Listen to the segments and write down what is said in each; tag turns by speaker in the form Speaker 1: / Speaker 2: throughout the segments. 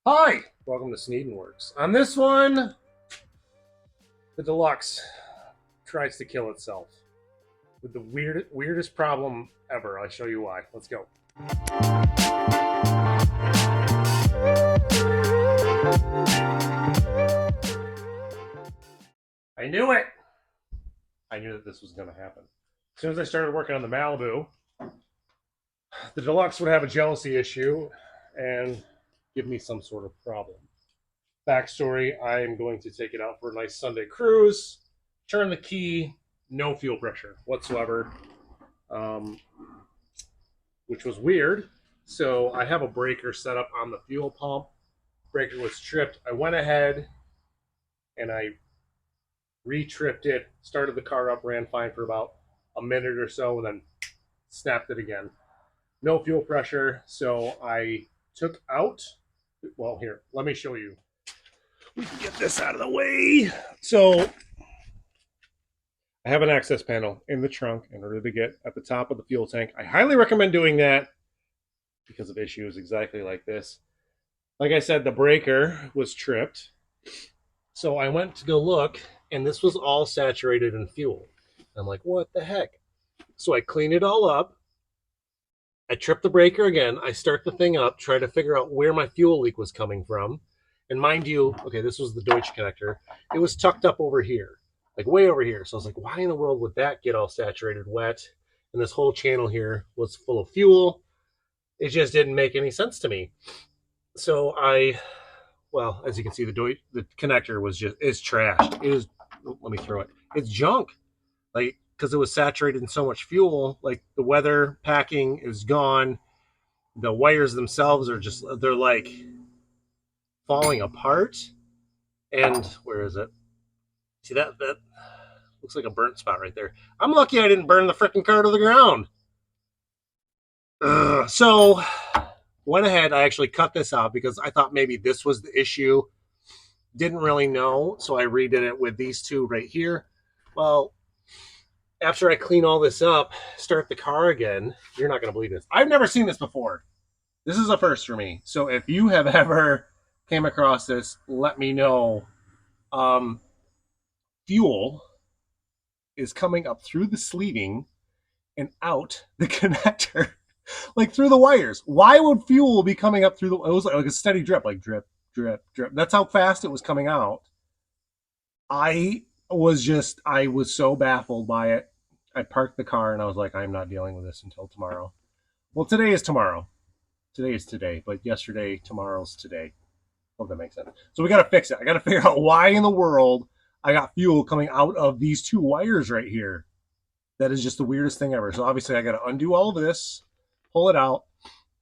Speaker 1: Hi, welcome to Sneedenworks. On this one, the Deluxe tries to kill itself with the weirdest problem ever. I'll show you why. Let's go. I knew it. I knew that this was going to happen. As soon as I started working on the Malibu, the Deluxe would have a jealousy issue and give me some sort of problem. Backstory, I am going to take it out for a nice Sunday cruise, turn the key, no fuel pressure whatsoever, um, which was weird. So I have a breaker set up on the fuel pump. Breaker was tripped. I went ahead and I re-tripped it, started the car up, ran fine for about a minute or so, and then snapped it again. No fuel pressure, so I took out, well, here, let me show you. We can get this out of the way. So I have an access panel in the trunk in order to get at the top of the fuel tank. I highly recommend doing that because of issues exactly like this. Like I said, the breaker was tripped. So I went to go look, and this was all saturated in fuel. I'm like, what the heck? So I cleaned it all up. I tripped the breaker again. I start the thing up, try to figure out where my fuel leak was coming from. And mind you, okay, this was the Deutsch connector. It was tucked up over here, like way over here. So I was like, why in the world would that get all saturated wet? And this whole channel here was full of fuel. It just didn't make any sense to me. So well, as you can see, the connector is trashed. It is, let me throw it. It's junk. Like, because it was saturated in so much fuel, like the weather packing is gone. The wires themselves are they're like falling apart. And where is it? See that looks like a burnt spot right there. I'm lucky I didn't burn the freaking car to the ground. So went ahead, I actually cut this out because I thought maybe this was the issue. Didn't really know, so I redid it with these two right here. Well, after I clean all this up, start the car again, you're not going to believe this. I've never seen this before. This is a first for me. So if you have ever came across this, let me know. Fuel is coming up through the sleeving and out the connector, like through the wires. Why would fuel be coming up through it was like a steady drip, like drip, drip, drip. That's how fast it was coming out. I was so baffled by it. I parked the car and I was like, I'm not dealing with this until tomorrow. Well, today is tomorrow. Today is today, but yesterday, tomorrow's today. Hope that makes sense. So we got to fix it. I got to figure out why in the world I got fuel coming out of these two wires right here. That is just the weirdest thing ever. So obviously I got to undo all of this, pull it out,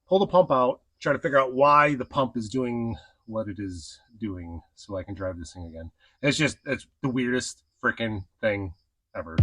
Speaker 1: pull the pump out, try to figure out why the pump is doing what it is doing so I can drive this thing again. It's the weirdest freaking thing ever.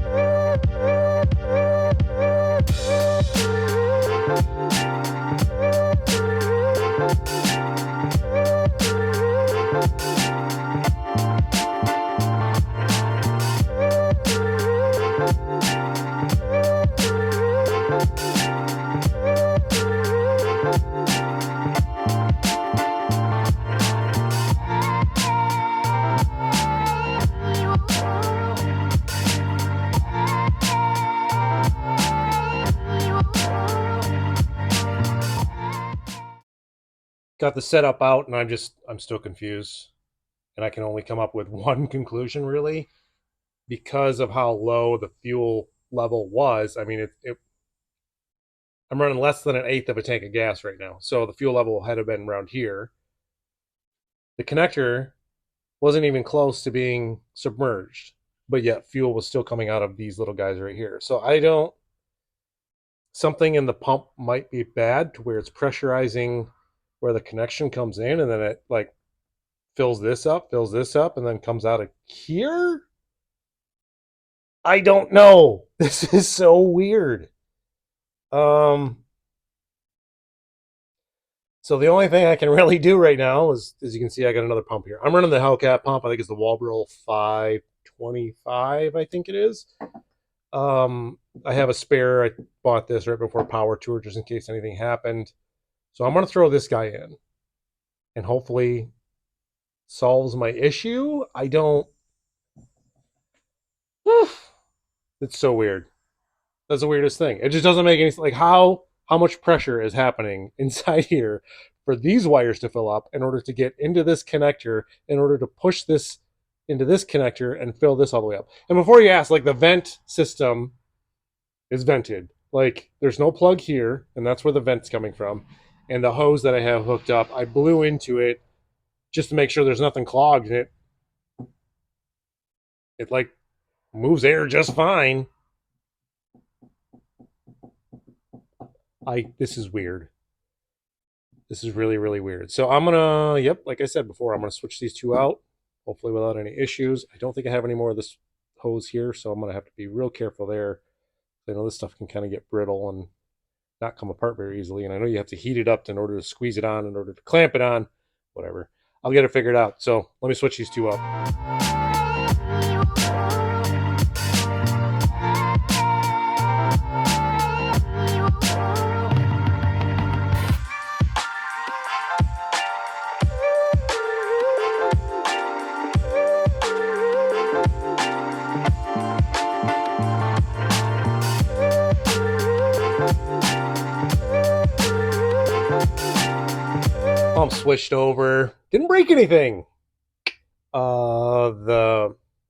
Speaker 1: Got the setup out and I'm still confused. And I can only come up with one conclusion really because of how low the fuel level was. I mean, I'm running less than an eighth of a tank of gas right now. So the fuel level had to have been around here. The connector wasn't even close to being submerged, but yet fuel was still coming out of these little guys right here. So something in the pump might be bad to where it's pressurizing where the connection comes in and then it like fills this up, and then comes out of here. I don't know. This is so weird. So the only thing I can really do right now is, as you can see, I got another pump here. I'm running the Hellcat pump. I think it's the Walbro 525, I think it is. I have a spare. I bought this right before Power Tour just in case anything happened. So I'm going to throw this guy in. and hopefully solves my issue. I don't. It's so weird. That's the weirdest thing. It just doesn't make any like how much pressure is happening inside here for these wires to fill up in order to get into this connector, in order to push this into this connector and fill this all the way up. And before you ask, like the vent system is vented. Like there's no plug here, and that's where the vent's coming from. And the hose that I have hooked up, I blew into it just to make sure there's nothing clogged in it. It like moves air just fine. This is weird. This is really, really weird. So I'm gonna, yep, like I said before, I'm gonna switch these two out, hopefully without any issues. I don't think I have any more of this hose here, so I'm gonna have to be real careful there. I know this stuff can kind of get brittle and not come apart very easily, and I know you have to heat it up in order to squeeze it on, in order to clamp it on, whatever. I'll get it figured out. So let me switch these two up. Pump switched over. Didn't break anything.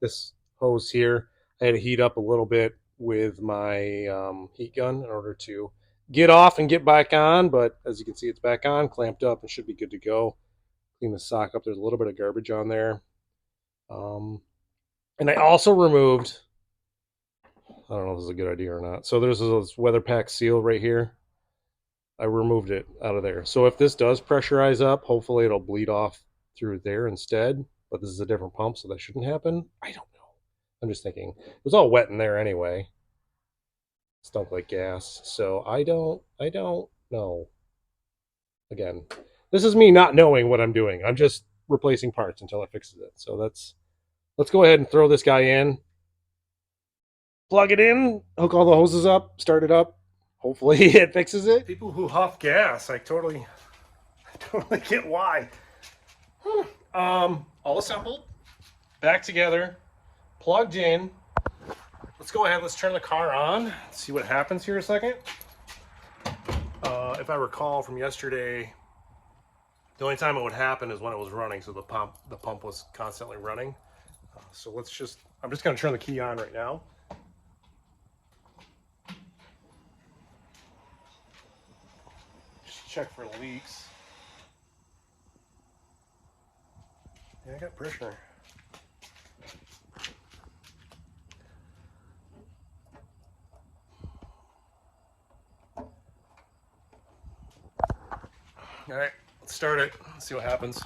Speaker 1: This hose here, I had to heat up a little bit with my heat gun in order to get off and get back on. But as you can see, it's back on, clamped up, and should be good to go. Clean the sock up. There's a little bit of garbage on there. And I also removed, I don't know if this is a good idea or not. So there's this weather pack seal right here. I removed it out of there. So if this does pressurize up, hopefully it'll bleed off through there instead. But this is a different pump, so that shouldn't happen. I don't know. I'm just thinking. It was all wet in there anyway. Stunk like gas. So I don't know. Again, this is me not knowing what I'm doing. I'm just replacing parts until it fixes it. So let's go ahead and throw this guy in. Plug it in, hook all the hoses up, start it up. Hopefully it fixes it. People who huff gas, I totally get why. All assembled, back together, plugged in. Let's go ahead, let's turn the car on, see what happens here a second. If I recall from yesterday, the only time it would happen is when it was running, so the pump was constantly running. So I'm just gonna turn the key on right now. Just check for leaks. Yeah, I got pressure. All right, let's start it. Let's see what happens.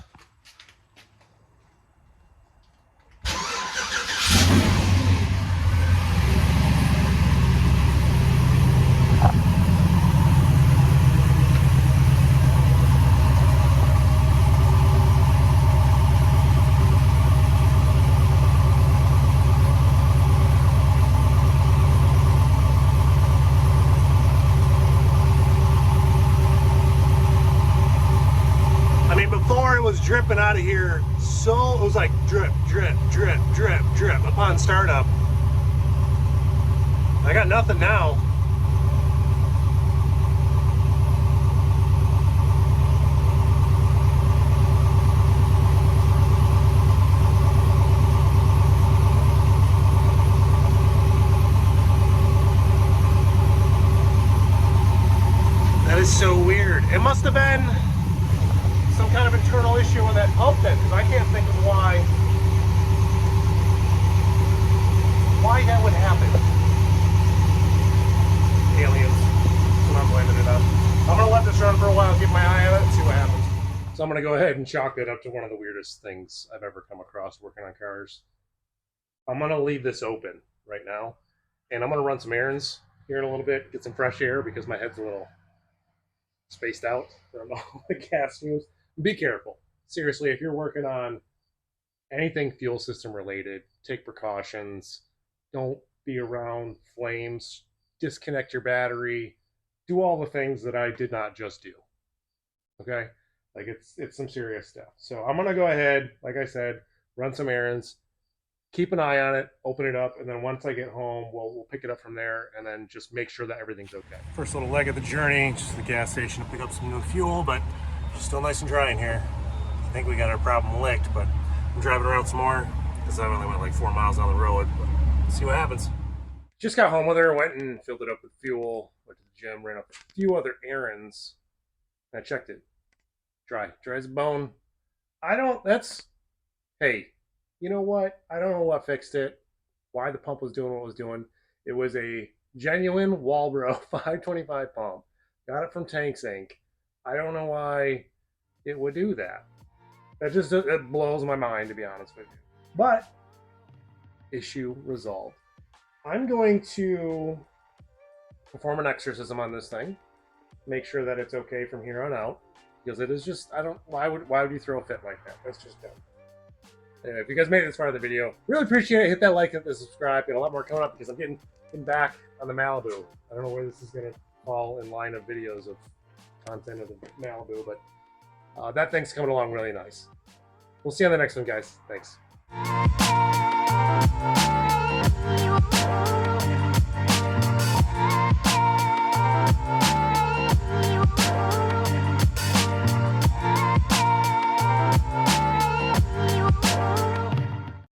Speaker 1: Dripping out of here, so it was like drip, drip, drip, drip, drip upon startup. I got nothing now. That is so weird. It must have been some kind of internal issue on that pump then, because I can't think of why that would happen. Aliens. That's what I'm blaming it on. I'm going to let this run for a while, keep my eye on it, and see what happens. So I'm going to go ahead and chalk that up to one of the weirdest things I've ever come across working on cars. I'm going to leave this open right now, and I'm going to run some errands here in a little bit, get some fresh air, because my head's a little spaced out from all the gas fumes. Be careful. Seriously, if you're working on anything fuel system related, take precautions. Don't be around flames. Disconnect your battery. Do all the things that I did not just do. Okay? Like it's some serious stuff. So I'm gonna go ahead, like I said, run some errands, keep an eye on it, open it up, and then once I get home, we'll pick it up from there, and then just make sure that everything's okay. First little leg of the journey, just the gas station to pick up some new fuel, but it's still nice and dry in here. I think we got our problem licked, but I'm driving around some more because I only went like 4 miles down the road. But let's see what happens. Just got home with her, went and filled it up with fuel, went to the gym, ran up a few other errands. I checked it. Dry as a bone. Hey, you know what? I don't know what fixed it, why the pump was doing what it was doing. It was a genuine Walbro 525 pump. Got it from Tanks Inc. I don't know why it would do that. It blows my mind, to be honest with you. But issue resolved. I'm going to perform an exorcism on this thing, make sure that it's okay from here on out, because it is just, why would you throw a fit like that? That's just dumb. Anyway, if you guys made it this far in the video, really appreciate it. Hit that like, hit the subscribe. Got a lot more coming up because I'm getting back on the Malibu. I don't know where this is going to fall in line of videos of content of the Malibu, but that thing's coming along really nice. We'll see you on the next one, guys. Thanks.